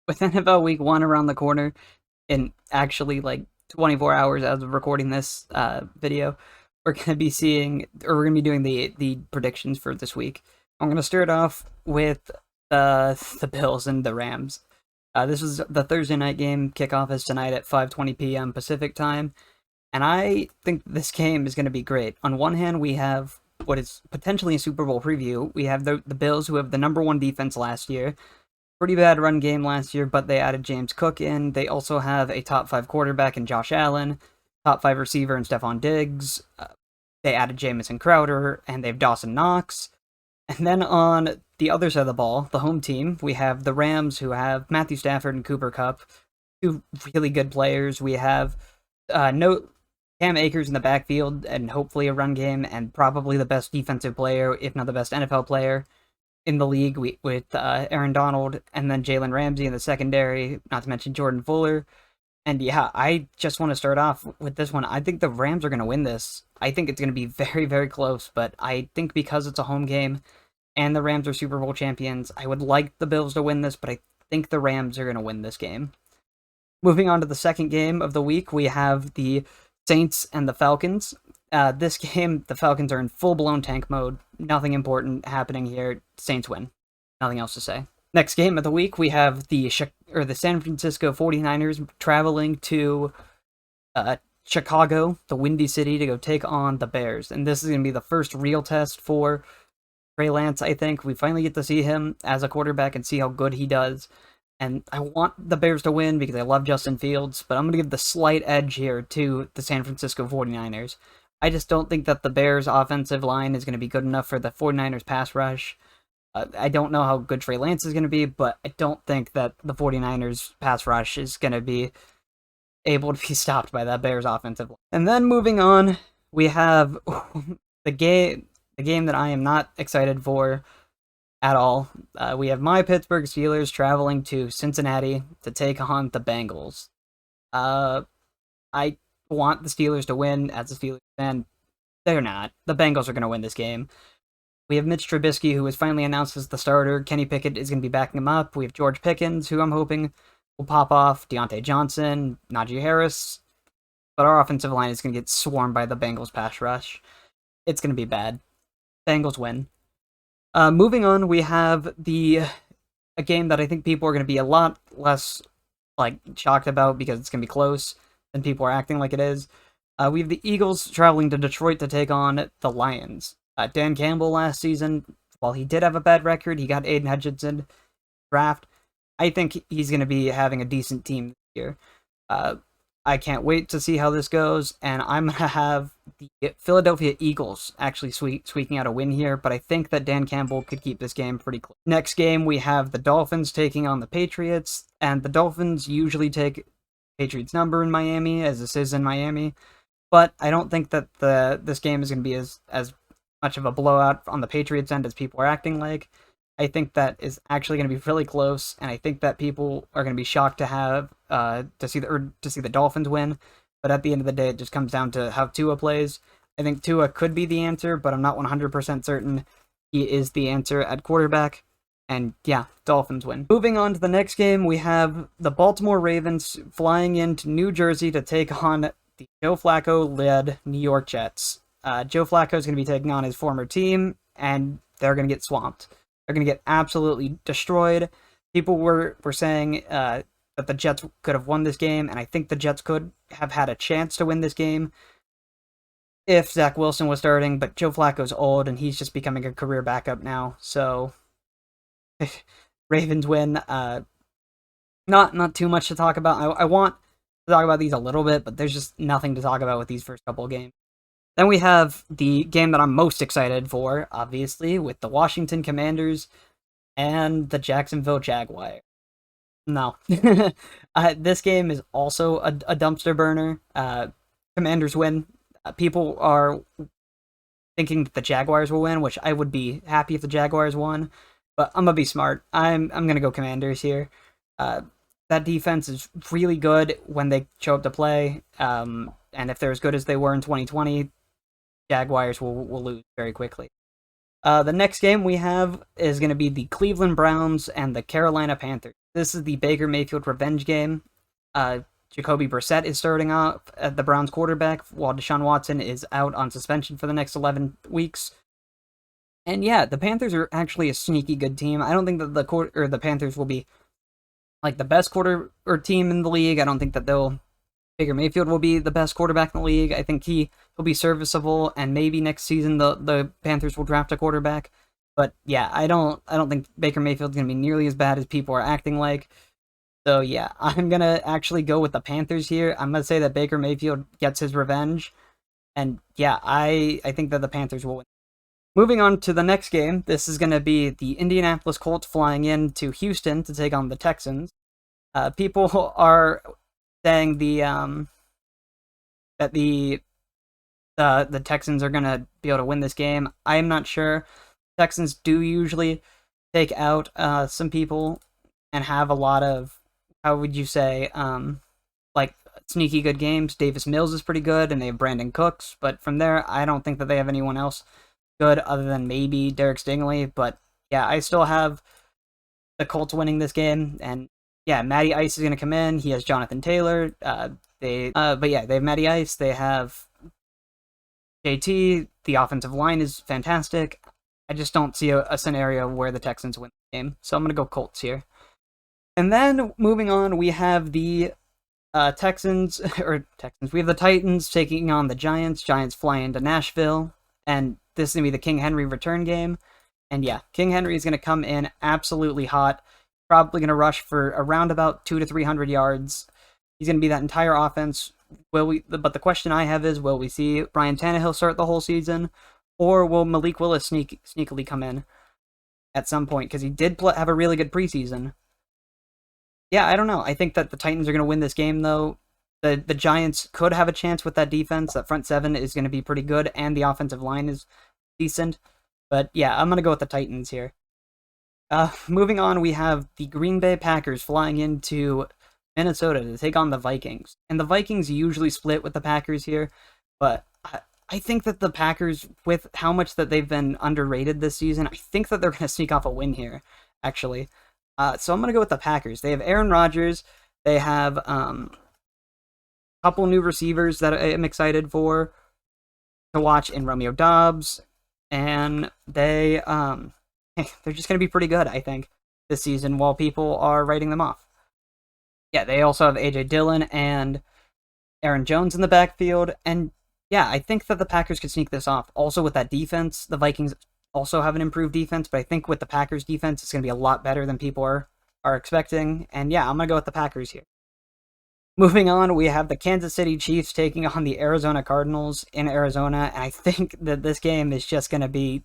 with NFL Week 1 around the corner, in actually like 24 hours as of recording this video, we're going to be seeing, or we're going to be doing the predictions for this week. I'm going to start off with the Bills and the Rams. This is the Thursday night game. Kickoff is tonight at 5:20 p.m. Pacific time, and I think this game is going to be great. On one hand, we have what is potentially a Super Bowl preview. We have the Bills, who have the #1 defense last year. Pretty bad run game last year, but they added James Cook in. They also have a top 5 quarterback in Josh Allen, top 5 receiver in Stephon Diggs. They added Jamison Crowder, and they have Dawson Knox. And then on the other side of the ball, the home team, we have the Rams, who have Matthew Stafford and Cooper Kupp, two really good players. We have no Cam Akers in the backfield, and hopefully a run game, and probably the best defensive player, if not the best NFL player in the league, with Aaron Donald, and then Jalen Ramsey in the secondary, not to mention Jordan Fuller. And yeah, I just want to start off with this one. I think the Rams are going to win this. I think it's going to be very, very close, but I think because it's a home game and the Rams are Super Bowl champions, I would like the Bills to win this, but I think the Rams are going to win this game. Moving on to the second game of the week, we have the Saints and the Falcons. This game, the Falcons are in full-blown tank mode. Nothing important happening here. Saints win. Nothing else to say. Next game of the week, we have the San Francisco 49ers traveling to Chicago, the Windy City, to go take on the Bears. And this is going to be the first real test for Trey Lance, I think. We finally get to see him as a quarterback and see how good he does. And I want the Bears to win because I love Justin Fields, but I'm going to give the slight edge here to the San Francisco 49ers. I just don't think that the Bears' offensive line is going to be good enough for the 49ers' pass rush. I don't know how good Trey Lance is going to be, but I don't think that the 49ers' pass rush is going to be able to be stopped by that Bears' offensive line. And then moving on, we have the game that I am not excited for at all. We have my Pittsburgh Steelers traveling to Cincinnati to take on the Bengals. I want the Steelers to win as a Steelers fan. They're not. The Bengals are going to win this game. We have Mitch Trubisky, who was finally announced as the starter. Kenny Pickett is going to be backing him up. We have George Pickens, who I'm hoping will pop off. Deontay Johnson, Najee Harris. But our offensive line is going to get swarmed by the Bengals pass rush. It's going to be bad. Bengals win. Moving on, we have a game that I think people are going to be a lot less shocked about because it's going to be close than people are acting like it is. We have the Eagles traveling to Detroit to take on the Lions. Dan Campbell last season, while he did have a bad record, he got Aiden Hutchinson draft. I think he's going to be having a decent team this year. I can't wait to see how this goes, and I'm going to have the Philadelphia Eagles actually squeaking out a win here, but I think that Dan Campbell could keep this game pretty close. Next game, we have the Dolphins taking on the Patriots, and the Dolphins usually take Patriots number in Miami, as this is in Miami, but I don't think that this game is going to be as much of a blowout on the Patriots end as people are acting like. I think that is actually going to be really close, and I think that people are going to be shocked to have to see the Dolphins win. But at the end of the day, it just comes down to how Tua plays. I think Tua could be the answer, but I'm not 100% certain he is the answer at quarterback. And yeah, Dolphins win. Moving on to the next game, we have the Baltimore Ravens flying into New Jersey to take on the Joe Flacco-led New York Jets. Joe Flacco is going to be taking on his former team, and they're going to get swamped. They're going to get absolutely destroyed. People were saying that the Jets could have won this game, and I think the Jets could have had a chance to win this game if Zach Wilson was starting, but Joe Flacco's old, and he's just becoming a career backup now, so Ravens win. Not too much to talk about. I want to talk about these a little bit, but there's just nothing to talk about with these first couple of games. Then we have the game that I'm most excited for, obviously, with the Washington Commanders and the Jacksonville Jaguars. No. This game is also a dumpster burner. Commanders win. People are thinking that the Jaguars will win, which I would be happy if the Jaguars won, but I'm going to be smart. I'm going to go Commanders here. That defense is really good when they show up to play, and if they're as good as they were in 2020, Jaguars will lose very quickly. The next game we have is going to be the Cleveland Browns and the Carolina Panthers. This is the Baker Mayfield revenge game. Jacoby Brissett is starting off at the Browns quarterback, while Deshaun Watson is out on suspension for the next 11 weeks. And yeah, the Panthers are actually a sneaky good team. I don't think that the Panthers will be like the best quarter or team in the league. I don't think that Baker Mayfield will be the best quarterback in the league. I think he'll be serviceable, and maybe next season the Panthers will draft a quarterback. But yeah, I don't think Baker Mayfield's gonna be nearly as bad as people are acting like. So yeah, I'm gonna actually go with the Panthers here. I'm gonna say that Baker Mayfield gets his revenge, and yeah, I think that the Panthers will win. Moving on to the next game, this is gonna be the Indianapolis Colts flying in to Houston to take on the Texans. People are saying that the Texans are gonna be able to win this game. I am not sure. Texans do usually take out some people and have a lot of, how would you say, like sneaky good games. Davis Mills is pretty good, and they have Brandon Cooks, but from there, I don't think that they have anyone else good other than maybe Derek Stingley. But yeah, I still have the Colts winning this game, and yeah, Matty Ice is going to come in. He has Jonathan Taylor. But yeah, they have Matty Ice. They have JT. The offensive line is fantastic. I just don't see a scenario where the Texans win the game, so I'm going to go Colts here. And then moving on, we have the Texans. We have the Titans taking on the Giants. Giants fly into Nashville, and this is going to be the King Henry return game. And yeah, King Henry is going to come in absolutely hot. Probably going to rush for around about 200 to 300 yards. He's going to be that entire offense. But the question I have is, will we see Ryan Tannehill start the whole season, or will Malik Willis sneakily come in at some point? Because he did have a really good preseason. Yeah, I don't know. I think that the Titans are going to win this game, though. The Giants could have a chance with that defense. That front seven is going to be pretty good, and the offensive line is decent. But yeah, I'm going to go with the Titans here. Moving on, we have the Green Bay Packers flying into Minnesota to take on the Vikings. And the Vikings usually split with the Packers here, but I think that the Packers, with how much that they've been underrated this season, I think that they're going to sneak off a win here, actually. So I'm going to go with the Packers. They have Aaron Rodgers. They have a couple new receivers that I'm excited to watch in Romeo Doubs. And they're just going to be pretty good, I think, this season while people are writing them off. Yeah, they also have A.J. Dillon and Aaron Jones in the backfield. And yeah, I think that the Packers could sneak this off. Also with that defense, the Vikings also have an improved defense, but I think with the Packers defense, it's going to be a lot better than people are expecting. And yeah, I'm going to go with the Packers here. Moving on, we have the Kansas City Chiefs taking on the Arizona Cardinals in Arizona, and I think that this game is just going to be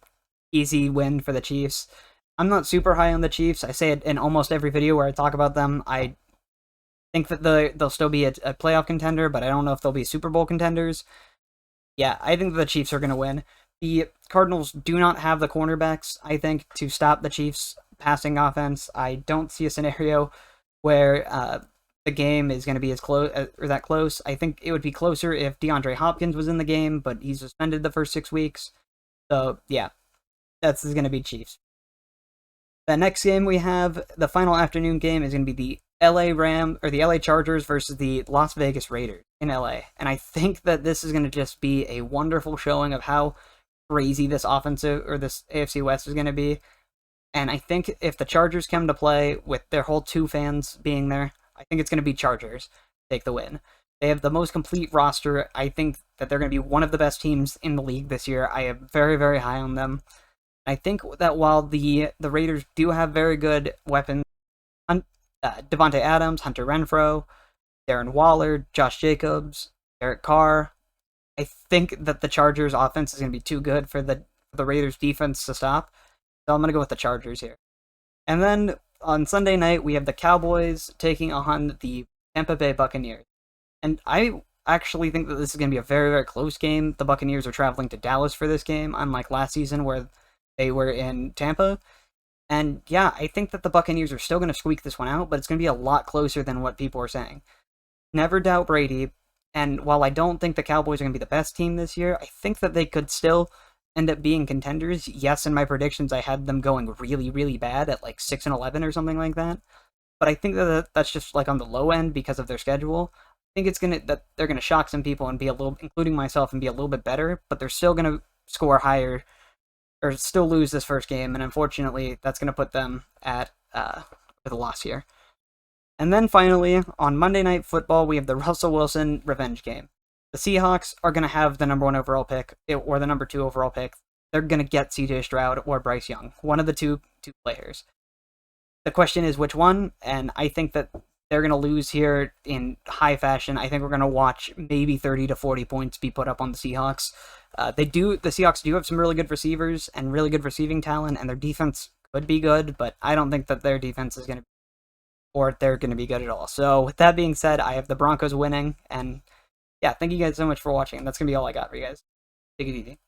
easy win for the Chiefs. I'm not super high on the Chiefs. I say it in almost every video where I talk about them. I think that they'll still be a playoff contender, but I don't know if they'll be Super Bowl contenders. Yeah, I think that the Chiefs are going to win. The Cardinals do not have the cornerbacks, I think, to stop the Chiefs' passing offense. I don't see a scenario where the game is going to be as close or that close. I think it would be closer if DeAndre Hopkins was in the game, but he's suspended the first 6 weeks. So yeah, that's going to be Chiefs. The next game we have, the final afternoon game, is going to be the LA Chargers versus the Las Vegas Raiders in LA. And I think that this is going to just be a wonderful showing of how crazy this offensive or this AFC West is going to be. And I think if the Chargers come to play with their whole 2 fans being there, I think it's going to be Chargers take the win. They have the most complete roster. I think that they're going to be one of the best teams in the league this year. I am very, very high on them. I think that while the Raiders do have very good weapons, Devontae Adams, Hunter Renfrow, Darren Waller, Josh Jacobs, Derek Carr, I think that the Chargers offense is going to be too good for the Raiders defense to stop. So I'm going to go with the Chargers here. And then on Sunday night, we have the Cowboys taking on the Tampa Bay Buccaneers. And I actually think that this is going to be a very, very close game. The Buccaneers are traveling to Dallas for this game, unlike last season where they were in Tampa. And yeah, I think that the Buccaneers are still going to squeak this one out, but it's going to be a lot closer than what people are saying. Never doubt Brady. And while I don't think the Cowboys are going to be the best team this year, I think that they could still end up being contenders. Yes, in my predictions, I had them going really, really bad at like 6-11 or something like that. but I think that's just like on the low end because of their schedule. I think that they're gonna shock some people and be a little, including myself, and be a little bit better, but they're still gonna score higher or still lose this first game, and unfortunately, that's gonna put them at with a loss here. And then finally, on Monday Night Football, we have the Russell Wilson revenge game. The Seahawks are going to have the number 1 overall pick or the number 2 overall pick. They're going to get CJ Stroud or Bryce Young, one of the two players. The question is which one, and I think that they're going to lose here in high fashion. I think we're going to watch maybe 30 to 40 points be put up on the Seahawks. The Seahawks do have some really good receivers and really good receiving talent, and their defense could be good, but I don't think that their defense is going to or they're going to be good at all. So with that being said, I have the Broncos winning, and yeah, thank you guys so much for watching. That's going to be all I got for you guys. Take it easy.